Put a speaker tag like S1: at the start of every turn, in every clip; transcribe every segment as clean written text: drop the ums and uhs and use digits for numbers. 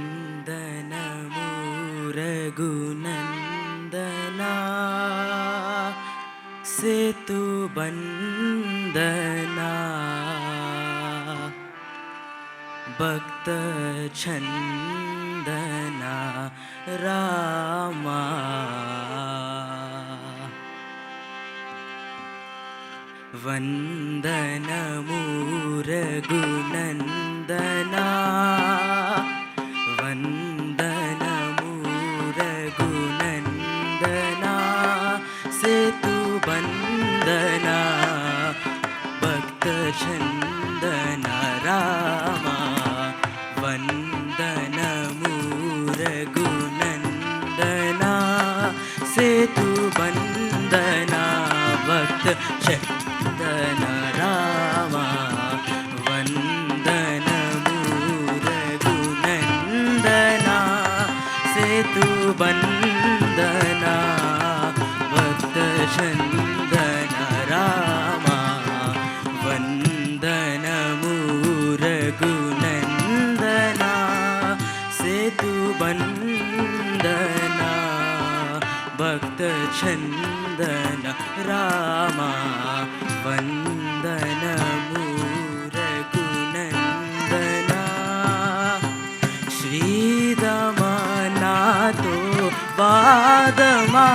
S1: వందనము రఘునందనా సేతుబందనా భక్త చందనా రామా వందనము రఘునందనా వందనము రఘునందనా సేతుబందనా భక్త చందన రామా వందనము రఘునందనా సేతుబందనా భక్త చందన రామా వందనము రఘునందనా సేతుబందనా భక్త చందన రామా వందనము రఘునందనా సేతుబందనా భక్త చందన రామా వందనము రఘునందనా శ్రీరమణతో వాదమా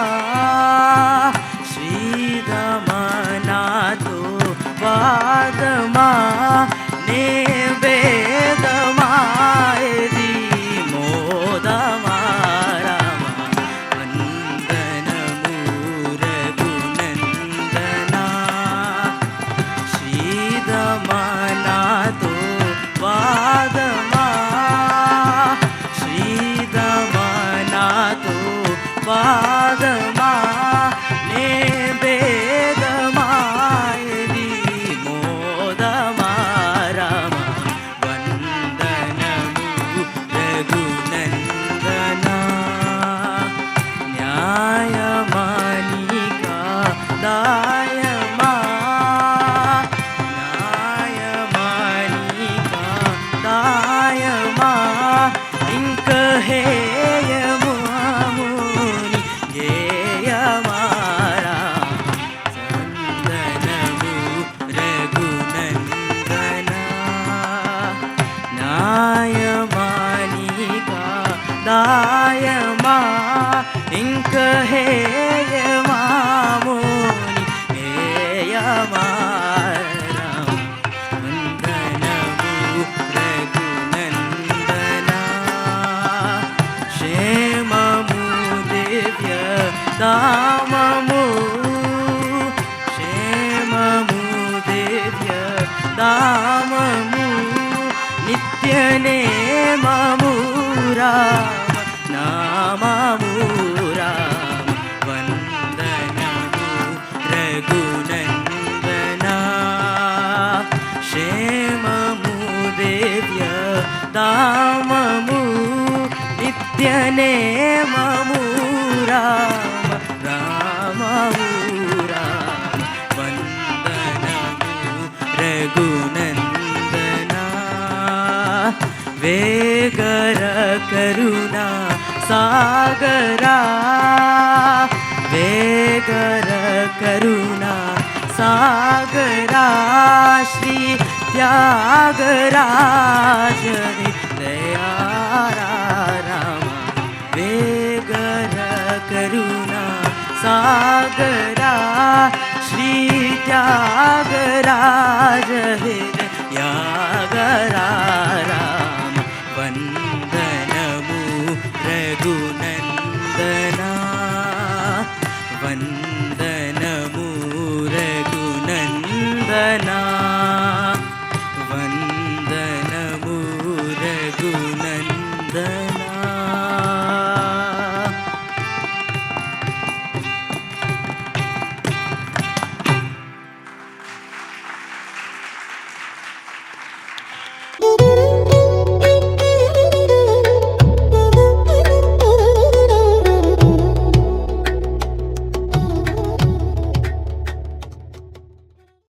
S1: శ్రీరమణతో వాదమా నే వేదమాయది మోదమా రామా వందనము రఘునందనా శ్రీరమణతో వాదమా శ్రీరమణతో వాదమా నే వేదమాయది మోదమా రామా వందనము రఘునందనా న్యాయమానికా దాయమా న్యాయమానికా దాయమా ఇంక హేయము అముని గేయమా వందనము రఘునందనా న్యాయమానికా దాయమా ఇంక హేయమాముని హేయమా వందనము రఘునందనా క్షేమము దివ్య దామము క్షేమము దివ్య దామము నిత్యనేమము రామ నామము రామ వందనము రఘునందనా క్షేమము దివ్య దామము నిత్యనేమము రామ రామము రామ వందనము రఘునందనా వేగర కరుణా సాగరా వేగర కరుణా సాగరా శ్రీ త్యాగరాజ దయారా రామ వేగర కరుణా సాగరా శ్రీ త్యాగరాజ యాగరా రామ వందనము రఘునందనా వందనము రఘునందనా వందనము రఘునందనా
S2: Do